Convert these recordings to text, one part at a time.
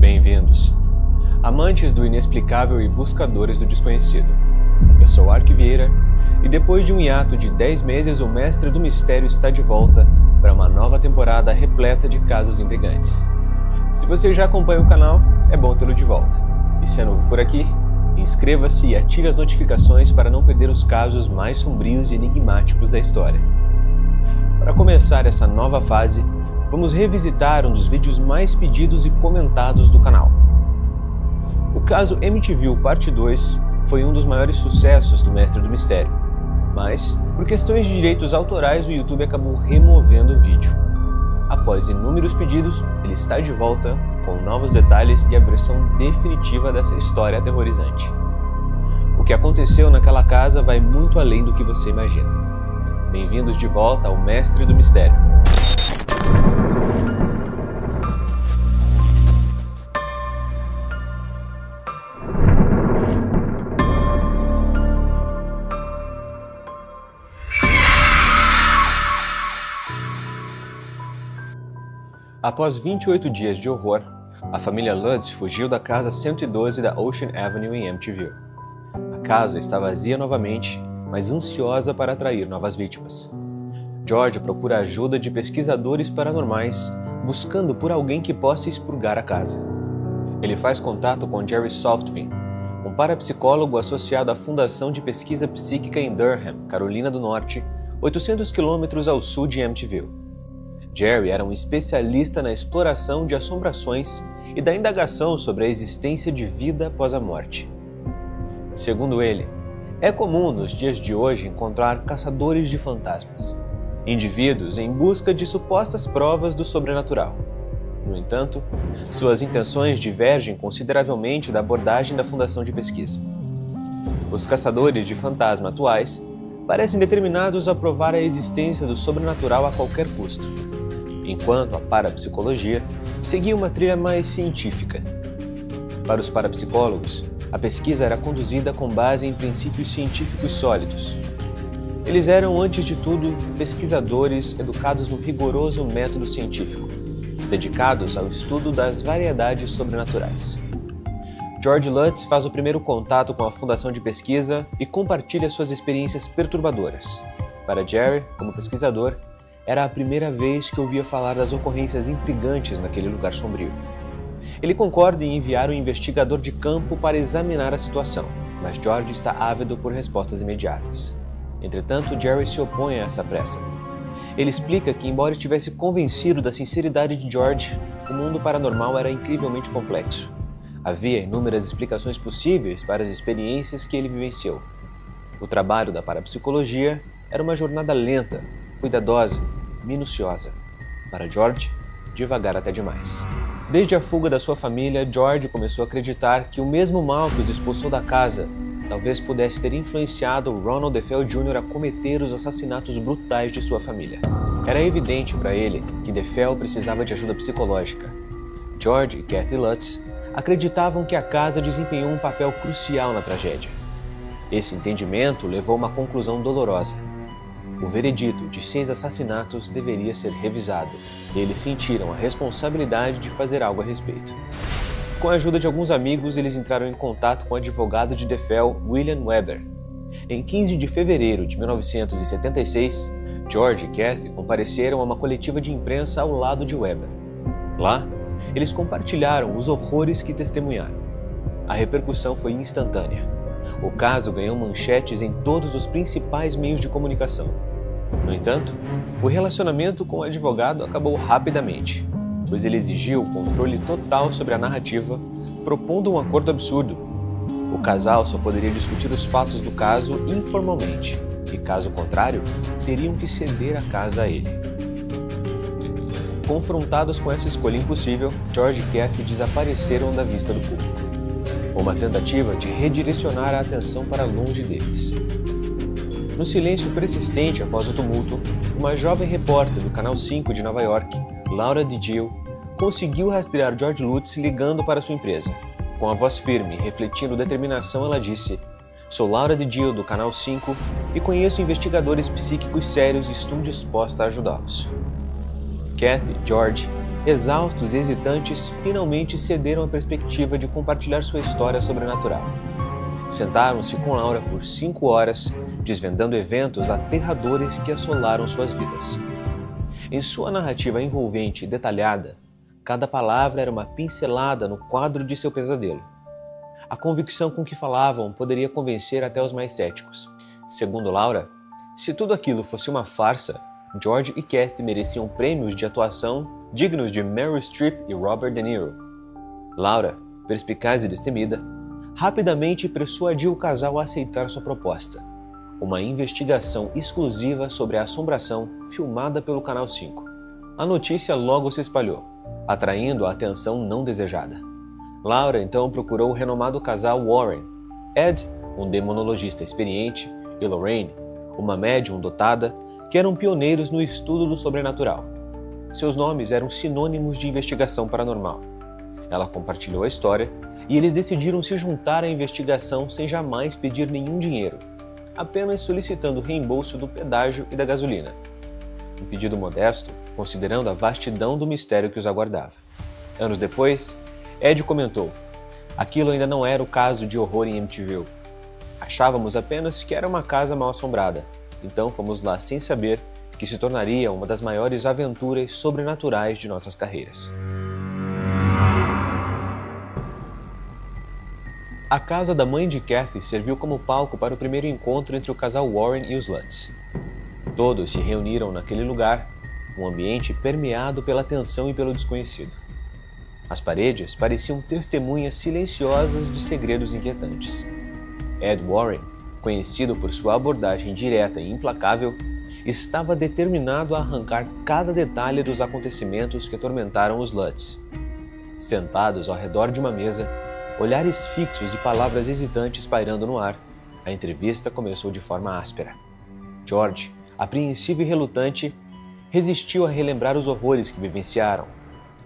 Bem-vindos, amantes do inexplicável e buscadores do desconhecido. Eu sou Ark Vieira e depois de um hiato de 10 meses, o Mestre do Mistério está de volta para uma nova temporada repleta de casos intrigantes. Se você já acompanha o canal, é bom tê-lo de volta. E se é novo por aqui, inscreva-se e ative as notificações para não perder os casos mais sombrios e enigmáticos da história. Para começar essa nova fase, vamos revisitar um dos vídeos mais pedidos e comentados do canal. O caso Amityville Parte 2 foi um dos maiores sucessos do Mestre do Mistério, mas, por questões de direitos autorais, o YouTube acabou removendo o vídeo. Após inúmeros pedidos, ele está de volta com novos detalhes e a versão definitiva dessa história aterrorizante. O que aconteceu naquela casa vai muito além do que você imagina. Bem-vindos de volta ao Mestre do Mistério. Após 28 dias de horror, a família Lutz fugiu da casa 112 da Ocean Avenue em Amityville. A casa está vazia novamente, mas ansiosa para atrair novas vítimas. George procura a ajuda de pesquisadores paranormais, buscando por alguém que possa expurgar a casa. Ele faz contato com Jerry Softvin, um parapsicólogo associado à Fundação de Pesquisa Psíquica em Durham, Carolina do Norte, 800 quilômetros ao sul de Amityville. Jerry era um especialista na exploração de assombrações e da indagação sobre a existência de vida após a morte. Segundo ele, é comum nos dias de hoje encontrar caçadores de fantasmas, indivíduos em busca de supostas provas do sobrenatural. No entanto, suas intenções divergem consideravelmente da abordagem da Fundação de Pesquisa. Os caçadores de fantasma atuais parecem determinados a provar a existência do sobrenatural a qualquer custo, enquanto a parapsicologia seguia uma trilha mais científica. Para os parapsicólogos, a pesquisa era conduzida com base em princípios científicos sólidos. Eles eram, antes de tudo, pesquisadores educados no rigoroso método científico, dedicados ao estudo das variedades sobrenaturais. George Lutz faz o primeiro contato com a Fundação de Pesquisa e compartilha suas experiências perturbadoras. Para Jerry, como pesquisador, era a primeira vez que ouvia falar das ocorrências intrigantes naquele lugar sombrio. Ele concorda em enviar um investigador de campo para examinar a situação, mas George está ávido por respostas imediatas. Entretanto, Jerry se opõe a essa pressa. Ele explica que, embora estivesse convencido da sinceridade de George, o mundo paranormal era incrivelmente complexo. Havia inúmeras explicações possíveis para as experiências que ele vivenciou. O trabalho da parapsicologia era uma jornada lenta, cuidadosa, minuciosa. Para George, devagar até demais. Desde a fuga da sua família, George começou a acreditar que o mesmo mal que os expulsou da casa talvez pudesse ter influenciado Ronald DeFeo Jr. a cometer os assassinatos brutais de sua família. Era evidente para ele que DeFeo precisava de ajuda psicológica. George e Kathy Lutz acreditavam que a casa desempenhou um papel crucial na tragédia. Esse entendimento levou a uma conclusão dolorosa. O veredito de 6 assassinatos deveria ser revisado, e eles sentiram a responsabilidade de fazer algo a respeito. Com a ajuda de alguns amigos, eles entraram em contato com o advogado de DeFeo, William Weber. Em 15 de fevereiro de 1976, George e Kathy compareceram a uma coletiva de imprensa ao lado de Weber. Lá, eles compartilharam os horrores que testemunharam. A repercussão foi instantânea. O caso ganhou manchetes em todos os principais meios de comunicação. No entanto, o relacionamento com o advogado acabou rapidamente, pois ele exigiu o controle total sobre a narrativa, propondo um acordo absurdo. O casal só poderia discutir os fatos do caso informalmente, e caso contrário, teriam que ceder a casa a ele. Confrontados com essa escolha impossível, George e Kathy desapareceram da vista do público. Uma tentativa de redirecionar a atenção para longe deles. No silêncio persistente após o tumulto, uma jovem repórter do Canal 5 de Nova York, Laura DiGio, conseguiu rastrear George Lutz ligando para sua empresa. Com a voz firme e refletindo determinação, ela disse: "Sou Laura DiGio do Canal 5 e conheço investigadores psíquicos sérios e estou disposta a ajudá-los." Kathy, George Exaustos e hesitantes, finalmente cederam à perspectiva de compartilhar sua história sobrenatural. Sentaram-se com Laura por 5 horas, desvendando eventos aterradores que assolaram suas vidas. Em sua narrativa envolvente e detalhada, cada palavra era uma pincelada no quadro de seu pesadelo. A convicção com que falavam poderia convencer até os mais céticos. Segundo Laura, se tudo aquilo fosse uma farsa, George e Kathy mereciam prêmios de atuação dignos de Meryl Streep e Robert De Niro. Laura, perspicaz e destemida, rapidamente persuadiu o casal a aceitar sua proposta: uma investigação exclusiva sobre a assombração filmada pelo Canal 5. A notícia logo se espalhou, atraindo a atenção não desejada. Laura então procurou o renomado casal Warren, Ed, um demonologista experiente, e Lorraine, uma médium dotada, que eram pioneiros no estudo do sobrenatural. Seus nomes eram sinônimos de investigação paranormal. Ela compartilhou a história e eles decidiram se juntar à investigação sem jamais pedir nenhum dinheiro, apenas solicitando o reembolso do pedágio e da gasolina. Um pedido modesto, considerando a vastidão do mistério que os aguardava. Anos depois, Ed comentou: aquilo ainda não era o caso de horror em Amityville. Achávamos apenas que era uma casa mal assombrada, então fomos lá sem saber que se tornaria uma das maiores aventuras sobrenaturais de nossas carreiras. A casa da mãe de Kathy serviu como palco para o primeiro encontro entre o casal Warren e os Lutz. Todos se reuniram naquele lugar, um ambiente permeado pela tensão e pelo desconhecido. As paredes pareciam testemunhas silenciosas de segredos inquietantes. Ed Warren, conhecido por sua abordagem direta e implacável, estava determinado a arrancar cada detalhe dos acontecimentos que atormentaram os Lutz. Sentados ao redor de uma mesa, olhares fixos e palavras hesitantes pairando no ar, a entrevista começou de forma áspera. George, apreensivo e relutante, resistiu a relembrar os horrores que vivenciaram.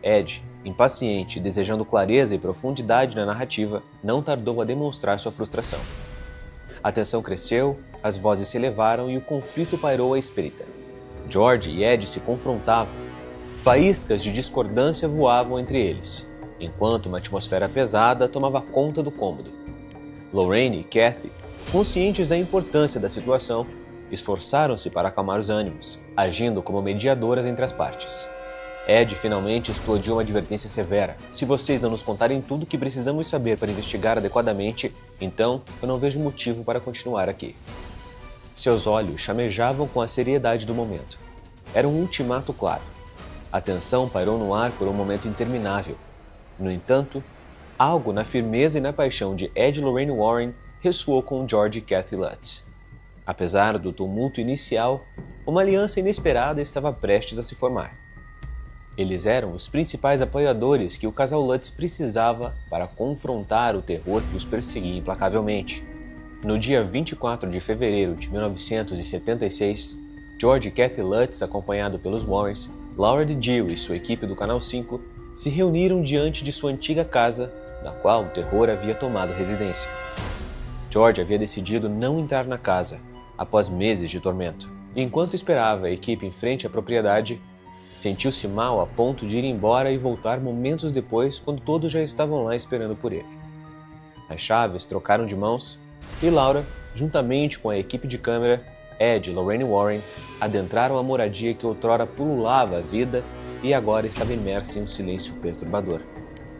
Ed, impaciente e desejando clareza e profundidade na narrativa, não tardou a demonstrar sua frustração. A tensão cresceu, as vozes se elevaram e o conflito pairou à espreita. George e Ed se confrontavam. Faíscas de discordância voavam entre eles, enquanto uma atmosfera pesada tomava conta do cômodo. Lorraine e Kathy, conscientes da importância da situação, esforçaram-se para acalmar os ânimos, agindo como mediadoras entre as partes. Ed finalmente explodiu uma advertência severa: se vocês não nos contarem tudo o que precisamos saber para investigar adequadamente, então eu não vejo motivo para continuar aqui. Seus olhos chamejavam com a seriedade do momento. Era um ultimato claro. A tensão pairou no ar por um momento interminável. No entanto, algo na firmeza e na paixão de Ed e Lorraine Warren ressoou com George e Kathy Lutz. Apesar do tumulto inicial, uma aliança inesperada estava prestes a se formar. Eles eram os principais apoiadores que o casal Lutz precisava para confrontar o terror que os perseguia implacavelmente. No dia 24 de fevereiro de 1976, George e Kathy Lutz, acompanhados pelos Warrens, Laura DiGio e sua equipe do Canal 5, se reuniram diante de sua antiga casa, na qual o terror havia tomado residência. George havia decidido não entrar na casa, após meses de tormento. Enquanto esperava a equipe em frente à propriedade, sentiu-se mal a ponto de ir embora e voltar momentos depois, quando todos já estavam lá esperando por ele. As chaves trocaram de mãos e Laura, juntamente com a equipe de câmera, Ed e Lorraine Warren, adentraram a moradia que outrora pululava a vida e agora estava imersa em um silêncio perturbador.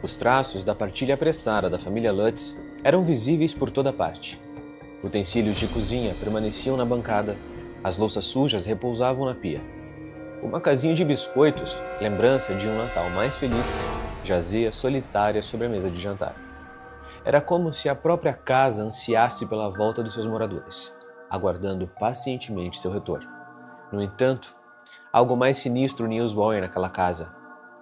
Os traços da partilha apressada da família Lutz eram visíveis por toda parte. Utensílios de cozinha permaneciam na bancada, as louças sujas repousavam na pia. Uma casinha de biscoitos, lembrança de um Natal mais feliz, jazia solitária sobre a mesa de jantar. Era como se a própria casa ansiasse pela volta dos seus moradores, aguardando pacientemente seu retorno. No entanto, algo mais sinistro unia os Warren naquela casa,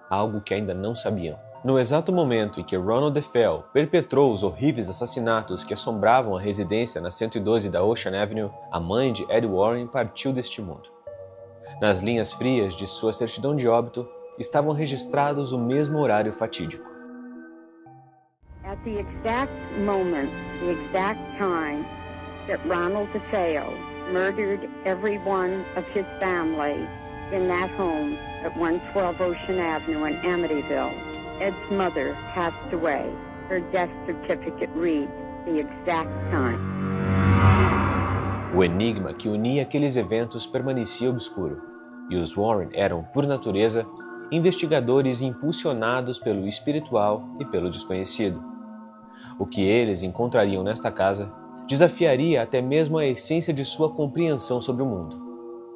algo que ainda não sabiam. No exato momento em que Ronald DeFeo perpetrou os horríveis assassinatos que assombravam a residência na 112 da Ocean Avenue, a mãe de Ed Warren partiu deste mundo. Nas linhas frias de sua certidão de óbito, estavam registrados o mesmo horário fatídico. At the exact moment, the exact time that Ronald DeFeo murdered every one of his family, In that home at 112 Ocean Avenue in Amityville, Ed's mother passed away. Her death certificate reads the exact time. O enigma que unia aqueles eventos permanecia obscuro, e os Warren eram, por natureza, investigadores impulsionados pelo espiritual e pelo desconhecido. O que eles encontrariam nesta casa desafiaria até mesmo a essência de sua compreensão sobre o mundo.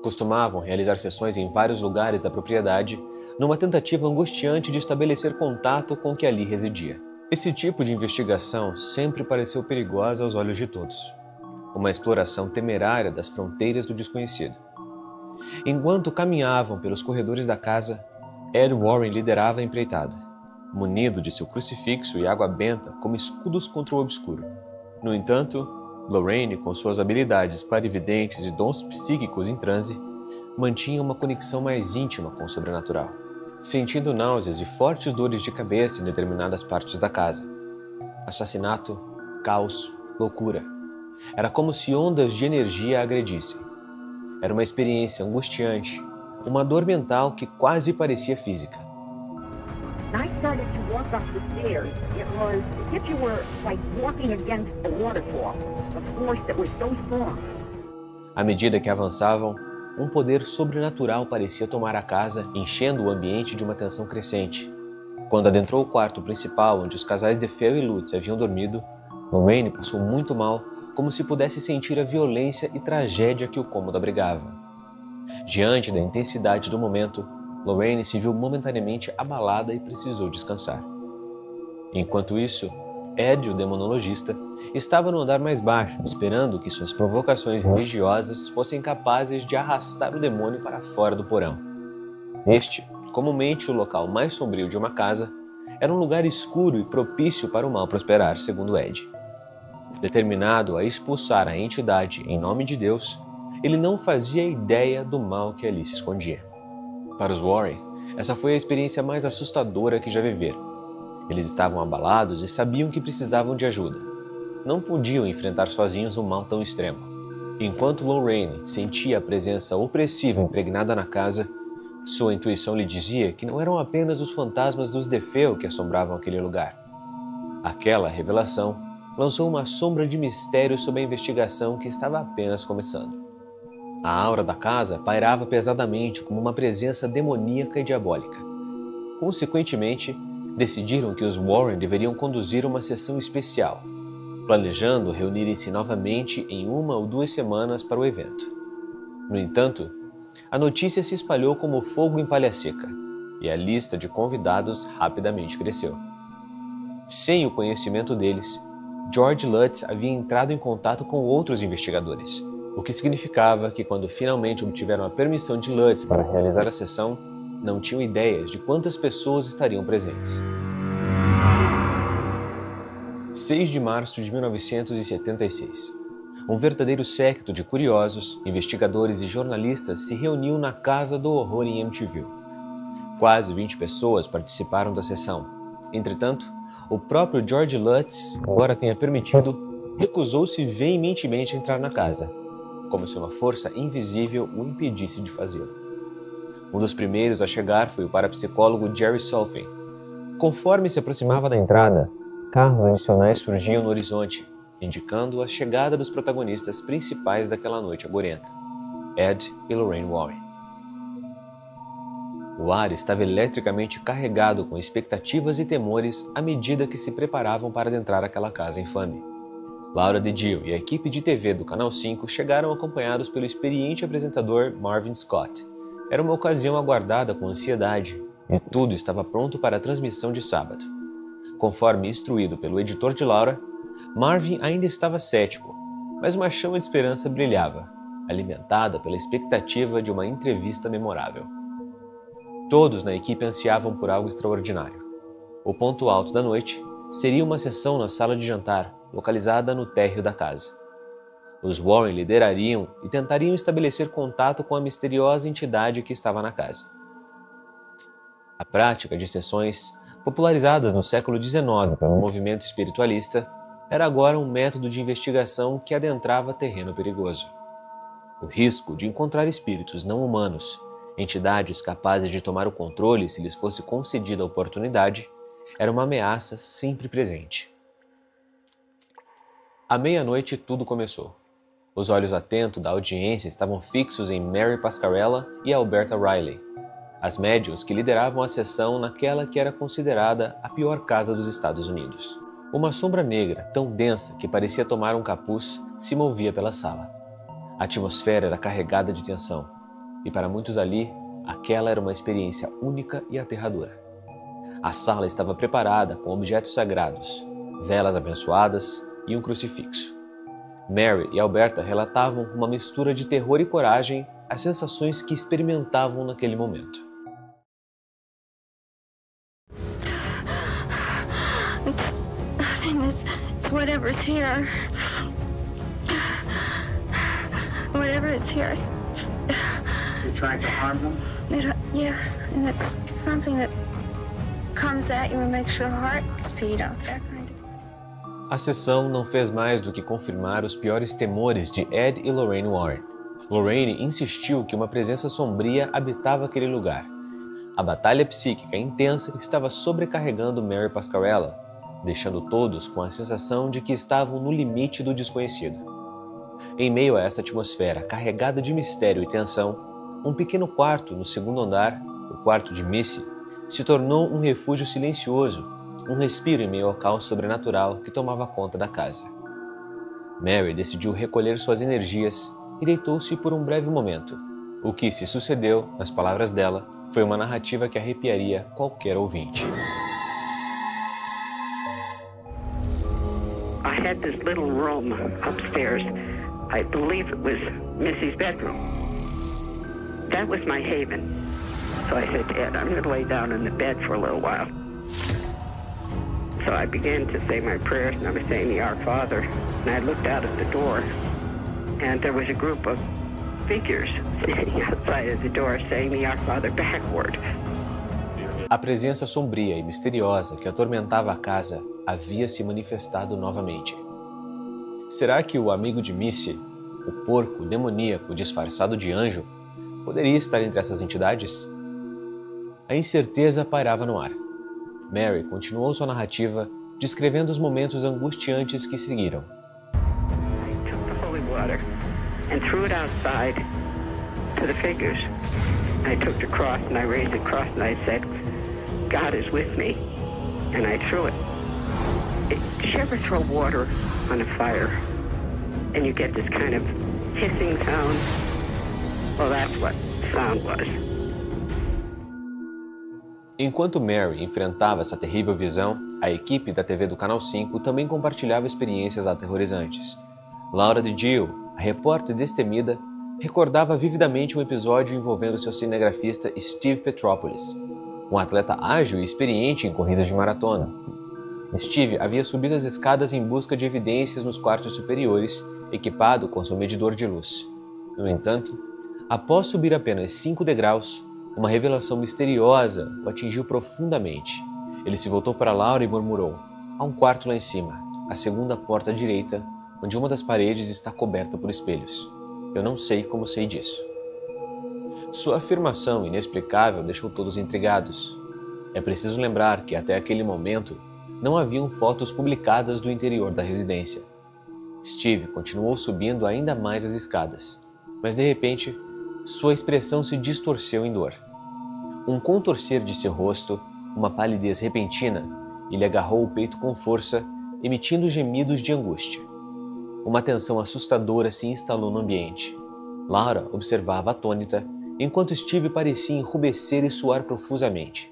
Costumavam realizar sessões em vários lugares da propriedade, numa tentativa angustiante de estabelecer contato com o que ali residia. Esse tipo de investigação sempre pareceu perigosa aos olhos de todos. Uma exploração temerária das fronteiras do desconhecido. Enquanto caminhavam pelos corredores da casa, Ed Warren liderava a empreitada, munido de seu crucifixo e água benta como escudos contra o obscuro. No entanto, Lorraine, com suas habilidades clarividentes e dons psíquicos em transe, mantinha uma conexão mais íntima com o sobrenatural, sentindo náuseas e fortes dores de cabeça em determinadas partes da casa. Assassinato, caos, loucura. Era como se ondas de energia a agredissem. Era uma experiência angustiante, uma dor mental que quase parecia física. I started to walk up the stairs. It was as if you were like walking against a waterfall, a force that was so strong. À medida que avançavam, um poder sobrenatural parecia tomar a casa, enchendo o ambiente de uma tensão crescente. Quando adentrou o quarto principal, onde os casais DeFeo e Lutz haviam dormido, Lorraine passou muito mal, como se pudesse sentir a violência e tragédia que o cômodo abrigava. Diante da intensidade do momento, Lorraine se viu momentaneamente abalada e precisou descansar. Enquanto isso, Ed, o demonologista, estava no andar mais baixo, esperando que suas provocações religiosas fossem capazes de arrastar o demônio para fora do porão. Este, comumente o local mais sombrio de uma casa, era um lugar escuro e propício para o mal prosperar, segundo Ed. Determinado a expulsar a entidade em nome de Deus, ele não fazia ideia do mal que ali se escondia. Para os Warren, essa foi a experiência mais assustadora que já viveram. Eles estavam abalados e sabiam que precisavam de ajuda. Não podiam enfrentar sozinhos um mal tão extremo. Enquanto Lorraine sentia a presença opressiva impregnada na casa, sua intuição lhe dizia que não eram apenas os fantasmas dos DeFeo que assombravam aquele lugar. Aquela revelação lançou uma sombra de mistério sobre a investigação que estava apenas começando. A aura da casa pairava pesadamente como uma presença demoníaca e diabólica. Consequentemente, decidiram que os Warren deveriam conduzir uma sessão especial, planejando reunirem-se novamente em 1 ou 2 semanas para o evento. No entanto, a notícia se espalhou como fogo em palha seca, e a lista de convidados rapidamente cresceu. Sem o conhecimento deles, George Lutz havia entrado em contato com outros investigadores, o que significava que quando finalmente obtiveram a permissão de Lutz para realizar a sessão, não tinham ideias de quantas pessoas estariam presentes. 6 de março de 1976. Um verdadeiro séquito de curiosos, investigadores e jornalistas se reuniu na Casa do Horror em Amityville. Quase 20 pessoas participaram da sessão. Entretanto, o próprio George Lutz, embora tenha permitido, recusou-se veementemente a entrar na casa, como se uma força invisível o impedisse de fazê-lo. Um dos primeiros a chegar foi o parapsicólogo Jerry Solfaing. Conforme se aproximava da entrada, carros adicionais surgiam no horizonte, indicando a chegada dos protagonistas principais daquela noite agorenta, Ed e Lorraine Warren. O ar estava eletricamente carregado com expectativas e temores à medida que se preparavam para adentrar aquela casa infame. Laura DiGio e a equipe de TV do Canal 5 chegaram acompanhados pelo experiente apresentador Marvin Scott. Era uma ocasião aguardada com ansiedade, e tudo estava pronto para a transmissão de sábado. Conforme instruído pelo editor de Laura, Marvin ainda estava cético, mas uma chama de esperança brilhava, alimentada pela expectativa de uma entrevista memorável. Todos na equipe ansiavam por algo extraordinário. O ponto alto da noite seria uma sessão na sala de jantar, localizada no térreo da casa. Os Warren liderariam e tentariam estabelecer contato com a misteriosa entidade que estava na casa. A prática de sessões, popularizadas no século XIX pelo movimento espiritualista, era agora um método de investigação que adentrava terreno perigoso. O risco de encontrar espíritos não humanos Entidades capazes de tomar o controle se lhes fosse concedida a oportunidade, era uma ameaça sempre presente. À meia-noite tudo começou. Os olhos atentos da audiência estavam fixos em Mary Pascarella e Alberta Riley, as médiuns que lideravam a sessão naquela que era considerada a pior casa dos Estados Unidos. Uma sombra negra, tão densa que parecia tomar um capuz, se movia pela sala. A atmosfera era carregada de tensão, e para muitos ali, aquela era uma experiência única e aterradora. A sala estava preparada com objetos sagrados, velas abençoadas e um crucifixo. Mary e Alberta relatavam com uma mistura de terror e coragem as sensações que experimentavam naquele momento. It's whatever's here. Whatever is here. You trying to harm them? Yes, and it's something that comes at you and makes your heart speed up, that kind of. A sessão não fez mais do que confirmar os piores temores de Ed e Lorraine Warren. Lorraine insistiu que uma presença sombria habitava aquele lugar. A batalha psíquica intensa estava sobrecarregando Mary Pascarella, deixando todos com a sensação de que estavam no limite do desconhecido. Em meio a essa atmosfera carregada de mistério e tensão, um pequeno quarto no segundo andar, o quarto de Missy, se tornou um refúgio silencioso, um respiro em meio ao caos sobrenatural que tomava conta da casa. Mary decidiu recolher suas energias e deitou-se por um breve momento. O que se sucedeu, nas palavras dela, foi uma narrativa que arrepiaria qualquer ouvinte. I had this little room upstairs. I believe it was Missy's bedroom. That was my haven. So I said, Ed, I'm going to lay down in the bed for a little while. So I began to say my prayers, and I was saying the Our Father, and I looked out at the door, and there was a group of figures standing outside of the door saying the Our Father backward. A presença sombria e misteriosa que atormentava a casa havia se manifestado novamente. Será que o amigo de Missy, o porco demoníaco disfarçado de anjo, poderia estar entre essas entidades? A incerteza pairava no ar. Mary continuou sua narrativa, descrevendo os momentos angustiantes que seguiram. I took the holy water and threw it outside to the figures. I took the cross and I raised the cross and I said, God is with me, and I threw it. Did you ever throw water on a fire and you get this kind of hissing sound? Well, that's what the sound was. Enquanto Mary enfrentava essa terrível visão, a equipe da TV do Canal 5 também compartilhava experiências aterrorizantes. Laura DiGio, a repórter destemida, recordava vividamente um episódio envolvendo seu cinegrafista Steve Petropoulos, um atleta ágil e experiente em corridas de maratona. Steve havia subido as escadas em busca de evidências nos quartos superiores, equipado com seu medidor de luz. No entanto, após subir apenas 5 degraus, uma revelação misteriosa o atingiu profundamente. Ele se voltou para Laura e murmurou: "Há um quarto lá em cima, a segunda porta à direita, onde uma das paredes está coberta por espelhos. Eu não sei como sei disso." Sua afirmação inexplicável deixou todos intrigados. É preciso lembrar que até aquele momento não haviam fotos publicadas do interior da residência. Steve continuou subindo ainda mais as escadas, mas de repente sua expressão se distorceu em dor. Um contorcer de seu rosto, uma palidez repentina, ele agarrou o peito com força, emitindo gemidos de angústia. Uma tensão assustadora se instalou no ambiente. Laura observava atônita, enquanto Steve parecia enrubescer e suar profusamente.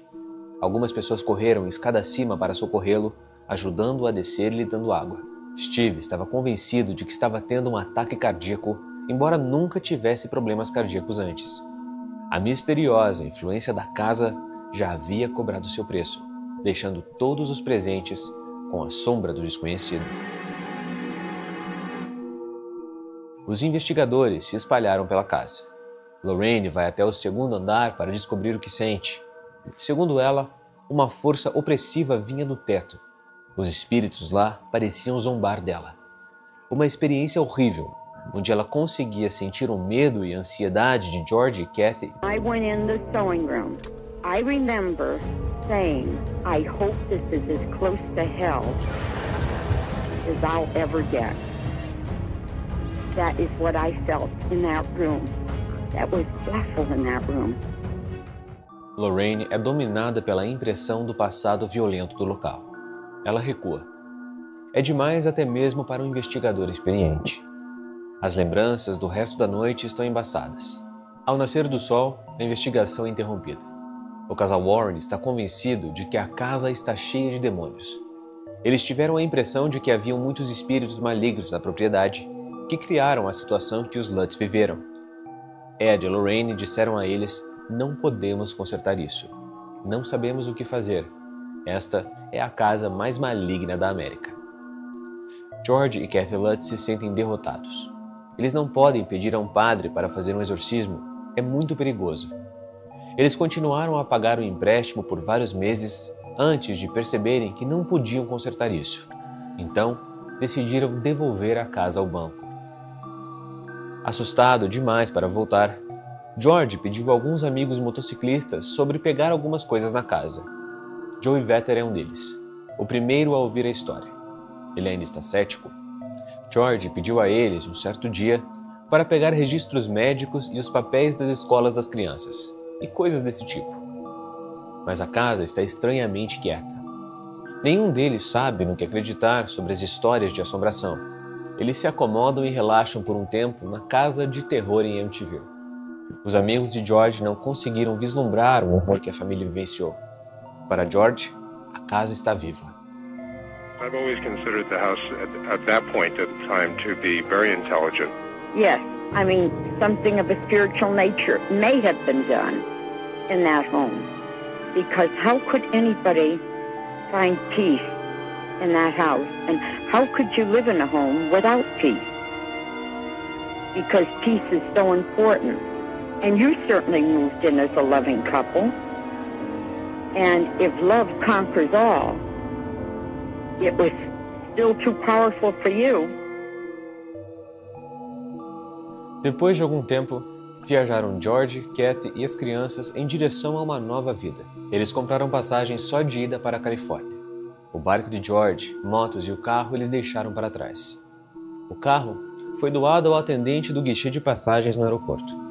Algumas pessoas correram escada acima para socorrê-lo, ajudando-o a descer e lhe dando água. Steve estava convencido de que estava tendo um ataque cardíaco, embora nunca tivesse problemas cardíacos antes. A misteriosa influência da casa já havia cobrado seu preço, deixando todos os presentes com a sombra do desconhecido. Os investigadores se espalharam pela casa. Lorraine vai até o segundo andar para descobrir o que sente. Segundo ela, uma força opressiva vinha do teto. Os espíritos lá pareciam zombar dela. Uma experiência horrível, onde ela conseguia sentir o medo e a ansiedade de George e Kathy. I went in the sewing room. I remember saying, I hope this is as close to hell as I'll ever get. That is what I felt in that room. That was awful in that room. Lorraine é dominada pela impressão do passado violento do local. Ela recua. É demais até mesmo para um investigador experiente. As lembranças do resto da noite estão embaçadas. Ao nascer do sol, a investigação é interrompida. O casal Warren está convencido de que a casa está cheia de demônios. Eles tiveram a impressão de que haviam muitos espíritos malignos na propriedade que criaram a situação que os Lutz viveram. Ed e Lorraine disseram a eles: não podemos consertar isso. Não sabemos o que fazer. Esta é a casa mais maligna da América. George e Kathy Lutz se sentem derrotados. Eles não podem pedir a um padre para fazer um exorcismo. É muito perigoso. Eles continuaram a pagar o empréstimo por vários meses antes de perceberem que não podiam consertar isso. Então, decidiram devolver a casa ao banco. Assustado demais para voltar, George pediu a alguns amigos motociclistas sobre pegar algumas coisas na casa. Joey Vetter é um deles, o primeiro a ouvir a história. Ele ainda está cético. George pediu a eles, um certo dia, para pegar registros médicos e os papéis das escolas das crianças, e coisas desse tipo. Mas a casa está estranhamente quieta. Nenhum deles sabe no que acreditar sobre as histórias de assombração. Eles se acomodam e relaxam por um tempo na casa de terror em Amityville. Os amigos de George não conseguiram vislumbrar o horror que a família vivenciou. Para George, a casa está viva. I've always considered the house at that point at the time to be very intelligent. Yes, I mean, something of a spiritual nature may have been done in that home. Because how could anybody find peace in that house? And how could you live in a home without peace? Because peace is so important. And you certainly moved in as a loving couple. And if love conquers all, it was still too powerful for you. Depois de algum tempo, viajaram George, Kathy e as crianças em direção a uma nova vida. Eles compraram passagem só de ida para a Califórnia. O barco de George, motos e o carro eles deixaram para trás. O carro foi doado ao atendente do guichê de passagens no aeroporto.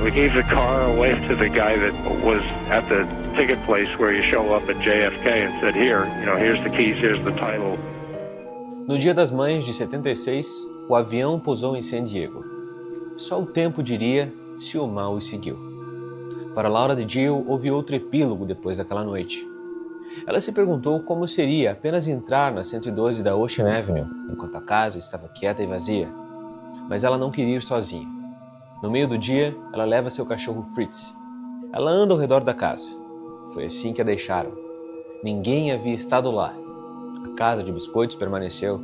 We gave the car away to the guy that was at the ticket place where you show up at JFK and said, here's the keys, here's the title. No Dia das Mães de 76, o avião pousou em San Diego. Só o tempo diria se o mal os seguiu. Para Laura DiGio, houve outro epílogo depois daquela noite. Ela se perguntou como seria apenas entrar na 112 da Ocean Avenue, enquanto a casa estava quieta e vazia. Mas ela não queria ir sozinha. No meio do dia, ela leva seu cachorro Fritz. Ela anda ao redor da casa. Foi assim que a deixaram. Ninguém havia estado lá. A casa de biscoitos permaneceu.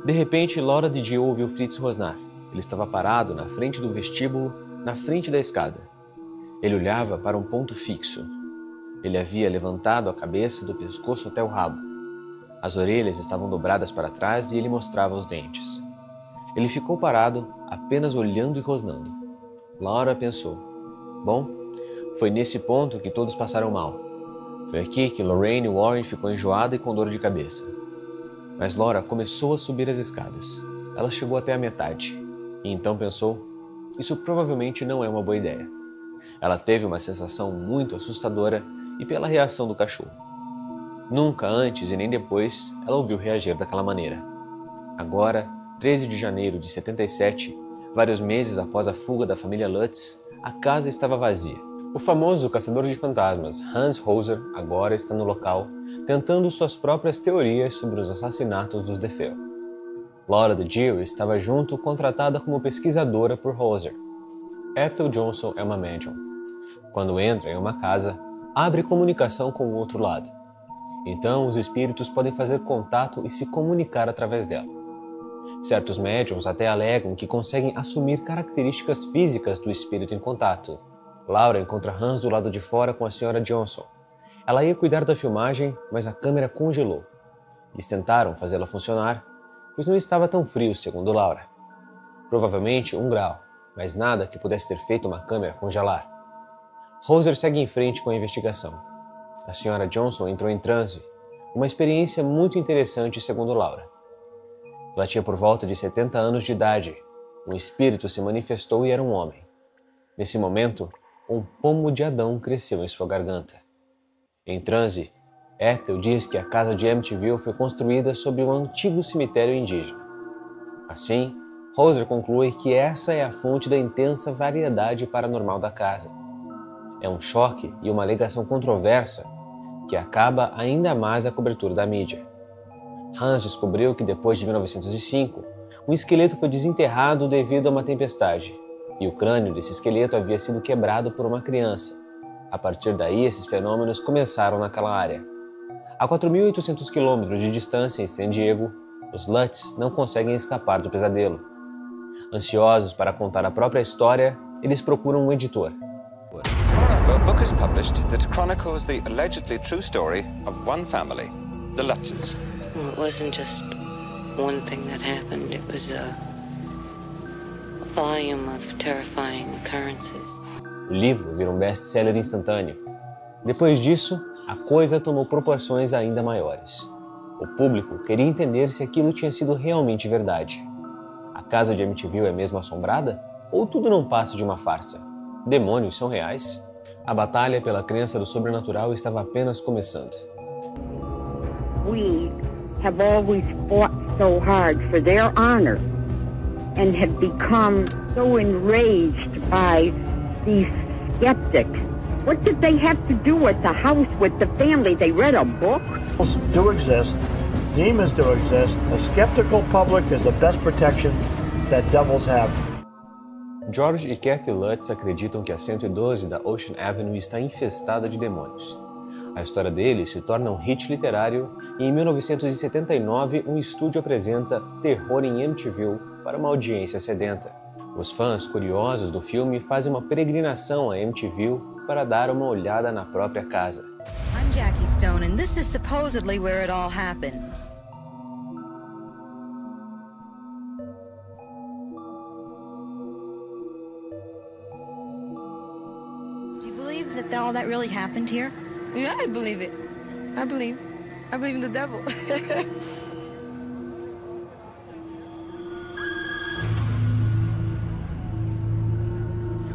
De repente, Laura DiGio ouviu Fritz rosnar. Ele estava parado na frente do vestíbulo, na frente da escada. Ele olhava para um ponto fixo. Ele havia levantado a cabeça do pescoço até o rabo. As orelhas estavam dobradas para trás e ele mostrava os dentes. Ele ficou parado, apenas olhando e rosnando. Laura pensou: bom, foi nesse ponto que todos passaram mal. Foi aqui que Lorraine Warren ficou enjoada e com dor de cabeça. Mas Laura começou a subir as escadas. Ela chegou até a metade. E então pensou: isso provavelmente não é uma boa ideia. Ela teve uma sensação muito assustadora e pela reação do cachorro. Nunca antes e nem depois ela ouviu reagir daquela maneira. Agora, 13 de janeiro de 77, vários meses após a fuga da família Lutz, a casa estava vazia. O famoso caçador de fantasmas Hans Hauser agora está no local, tentando suas próprias teorias sobre os assassinatos dos DeFeo. Laura DiGio estava junto, contratada como pesquisadora por Hauser. Ethel Johnson é uma médium. Quando entra em uma casa, abre comunicação com o outro lado. Então, os espíritos podem fazer contato e se comunicar através dela. Certos médiums até alegam que conseguem assumir características físicas do espírito em contato. Laura encontra Hans do lado de fora com a senhora Johnson. Ela ia cuidar da filmagem, mas a câmera congelou. Eles tentaram fazê-la funcionar, pois não estava tão frio, segundo Laura. provavelmente 1 grau, mas nada que pudesse ter feito uma câmera congelar. Hauser segue em frente com a investigação. A Sra. Johnson entrou em transe, uma experiência muito interessante segundo Laura. Ela tinha por volta de 70 anos de idade. Um espírito se manifestou e era um homem. Nesse momento, um pomo de Adão cresceu em sua garganta. Em transe, Ethel diz que a casa de Amityville foi construída sobre um antigo cemitério indígena. Assim, Hauser conclui que essa é a fonte da intensa variedade paranormal da casa. É um choque e uma alegação controversa que acaba ainda mais a cobertura da mídia. Hans descobriu que depois de 1905, um esqueleto foi desenterrado devido a uma tempestade, e o crânio desse esqueleto havia sido quebrado por uma criança. A partir daí, esses fenômenos começaram naquela área. A 4.800 quilômetros de distância em San Diego, os Lutz não conseguem escapar do pesadelo. Ansiosos para contar a própria história, eles procuram um editor. A book is published that chronicles the allegedly true story of one family, the Lutzes. Well, it wasn't just one thing that happened. It was a volume of terrifying occurrences. O livro vira um best-seller instantâneo. Depois disso, a coisa tomou proporções ainda maiores. O público queria entender se aquilo tinha sido realmente verdade. A casa de Amityville é mesmo assombrada? Ou tudo não passa de uma farsa? Demônios são reais? A batalha pela crença do sobrenatural estava apenas começando. We have always fought so hard for their honor and have become so enraged by these skeptics. What did they have to do at the house with the family? They read a book? Do exist. Demons do exist. A skeptical public is the best protection that devils have. George e Kathy Lutz acreditam que a 112 da Ocean Avenue está infestada de demônios. A história deles se torna um hit literário e em 1979 um estúdio apresenta Terror em Amityville para uma audiência sedenta. Os fãs curiosos do filme fazem uma peregrinação a Amityville para dar uma olhada na própria casa. I'm Jackie Stone and this is supposedly where it all happened. That all that really happened here? Yeah, I believe it. I believe in the devil.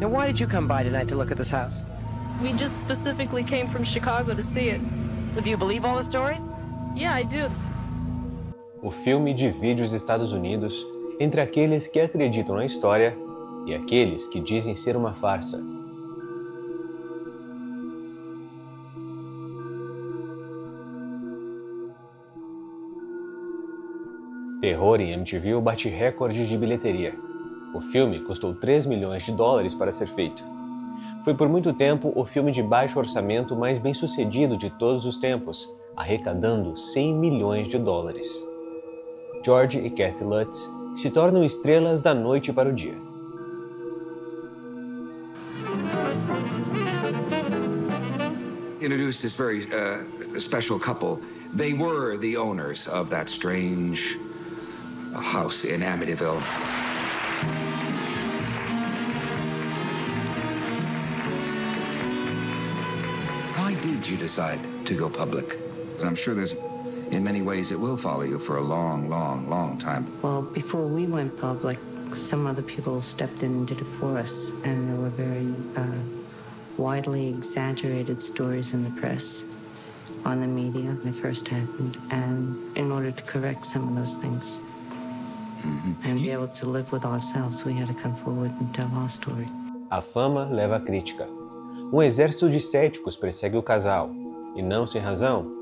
Now, why did you come by tonight to look at this house? We just specifically came from Chicago to see it. Well, do you believe all the stories? Yeah, I do. O filme divide os Estados Unidos entre aqueles que acreditam na história e aqueles que dizem ser uma farsa. Terror em Amityville bate recordes de bilheteria. O filme custou 3 milhões de dólares para ser feito. Foi por muito tempo o filme de baixo orçamento mais bem-sucedido de todos os tempos, arrecadando 100 milhões de dólares. George e Kathy Lutz se tornam estrelas da noite para o dia. Introduced this very special couple. They were the owners of that strange house in Amityville. Why did you decide to go public? Because I'm sure in many ways, it will follow you for a long, long, long time. Well, before we went public, some other people stepped in and did it for us, and there were very widely exaggerated stories in the press, on the media when it first happened, and in order to correct some of those things, and be able to live with ourselves, we had to come forward and tell our story. A fama leva a crítica. Um exército de céticos persegue o casal, e não sem razão.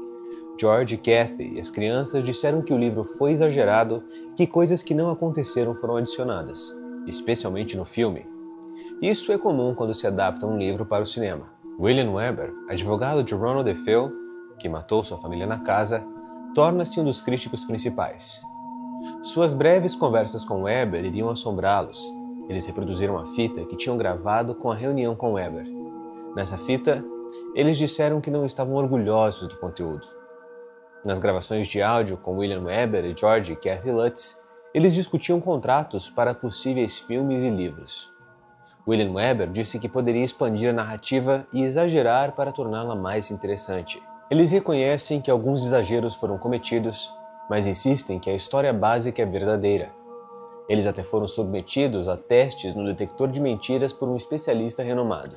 George e Kathy e as crianças disseram que o livro foi exagerado e que coisas que não aconteceram foram adicionadas, especialmente no filme. Isso é comum quando se adapta um livro para o cinema. William Weber, advogado de Ronald DeFeo, que matou sua família na casa, torna-se um dos críticos principais. Suas breves conversas com Weber iriam assombrá-los. Eles reproduziram a fita que tinham gravado com a reunião com Weber. Nessa fita, eles disseram que não estavam orgulhosos do conteúdo. Nas gravações de áudio com William Weber e George e Kathy Lutz, Eles discutiam contratos para possíveis filmes e livros. William Weber disse que poderia expandir a narrativa e exagerar para torná-la mais interessante. Eles reconhecem que alguns exageros foram cometidos, mas insistem que a história básica é verdadeira. Eles até foram submetidos a testes no detector de mentiras por um especialista renomado.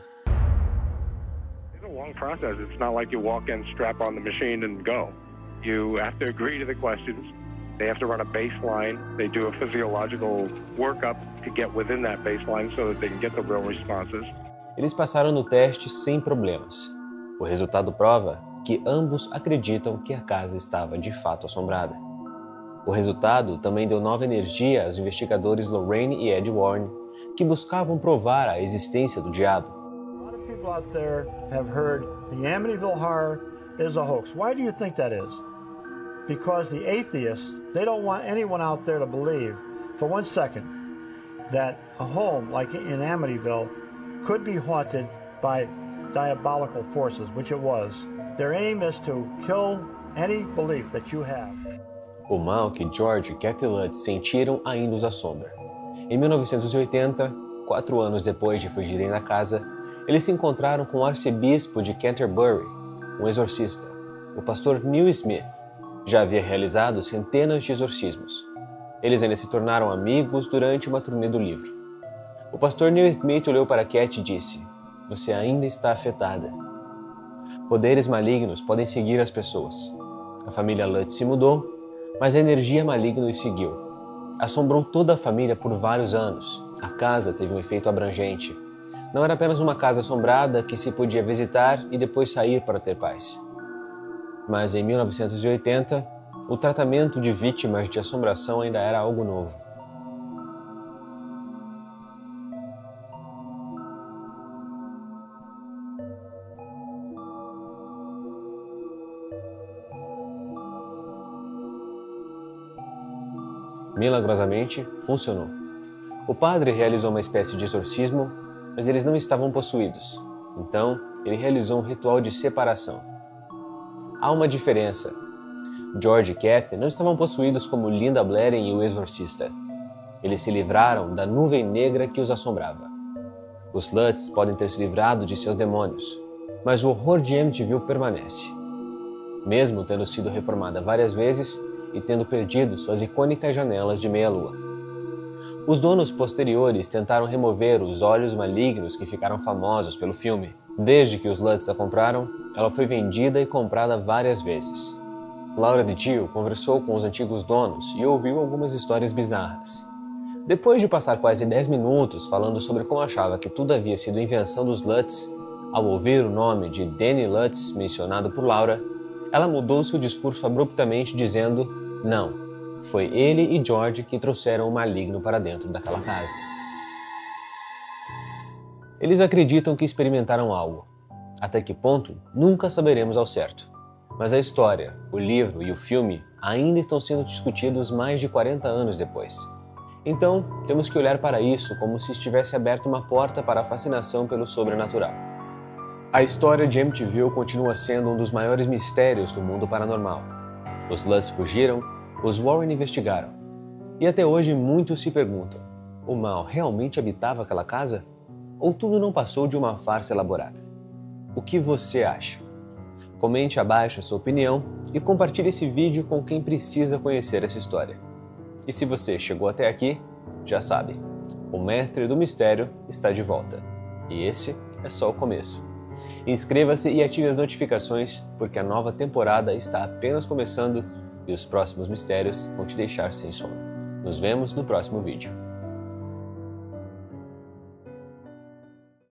It's a long process. It's not like you walk in, strap on the machine and go. You have to agree to the questions. They have to run a baseline. They do a physiological workup to get within that baseline so that they can get the real responses. Eles passaram no teste sem problemas. O resultado prova que ambos acreditam que a casa estava de fato assombrada. O resultado também deu nova energia aos investigadores Lorraine e Ed Warren, que buscavam provar a existência do diabo. A lot of people out there have heard the Amityville Horror is a hoax. Why do you think that is? Because the atheists, they don't want anyone out there to believe for 1 second that a home like in Amityville could be haunted by diabolical forces, which it was. Their aim is to kill any belief that you have. O mal que George e Kathy Lutz sentiram ainda os assombra. Em 1980, 4 anos depois de fugirem da casa, eles se encontraram com o arcebispo de Canterbury, um exorcista. O pastor Neil Smith já havia realizado centenas de exorcismos. Eles ainda se tornaram amigos durante uma turnê do livro. O pastor Neil Smith olhou para Kathy e disse: "Você ainda está afetada. Poderes malignos podem seguir as pessoas." A família Lutz se mudou, mas a energia maligna os seguiu. Assombrou toda a família por vários anos. A casa teve um efeito abrangente. Não era apenas uma casa assombrada que se podia visitar e depois sair para ter paz. Mas em 1980, o tratamento de vítimas de assombração ainda era algo novo. Milagrosamente, funcionou. O padre realizou uma espécie de exorcismo, mas eles não estavam possuídos. Então, ele realizou um ritual de separação. Há uma diferença. George e Kathy não estavam possuídos como Linda Blair e o exorcista. Eles se livraram da nuvem negra que os assombrava. Os Lutz podem ter se livrado de seus demônios, mas o horror de Amityville permanece. Mesmo tendo sido reformada várias vezes e tendo perdido suas icônicas janelas de meia-lua. Os donos posteriores tentaram remover os olhos malignos que ficaram famosos pelo filme. Desde que os Lutz a compraram, ela foi vendida e comprada várias vezes. Laura DiGio conversou com os antigos donos e ouviu algumas histórias bizarras. Depois de passar quase 10 minutos falando sobre como achava que tudo havia sido invenção dos Lutz, ao ouvir o nome de Danny Lutz mencionado por Laura, ela mudou seu discurso abruptamente dizendo: "Não, foi ele e George que trouxeram o maligno para dentro daquela casa." Eles acreditam que experimentaram algo. Até que ponto, nunca saberemos ao certo. Mas a história, o livro e o filme ainda estão sendo discutidos mais de 40 anos depois. Então, temos que olhar para isso como se estivesse aberta uma porta para a fascinação pelo sobrenatural. A história de Amityville continua sendo um dos maiores mistérios do mundo paranormal. Os Lutz fugiram, os Warren investigaram. E até hoje muitos se perguntam: o mal realmente habitava aquela casa? Ou tudo não passou de uma farsa elaborada? O que você acha? Comente abaixo a sua opinião e compartilhe esse vídeo com quem precisa conhecer essa história. E se você chegou até aqui, já sabe, o Mestre do Mistério está de volta. E esse é só o começo. Inscreva-se e ative as notificações, porque a nova temporada está apenas começando e os próximos mistérios vão te deixar sem sono. Nos vemos no próximo vídeo.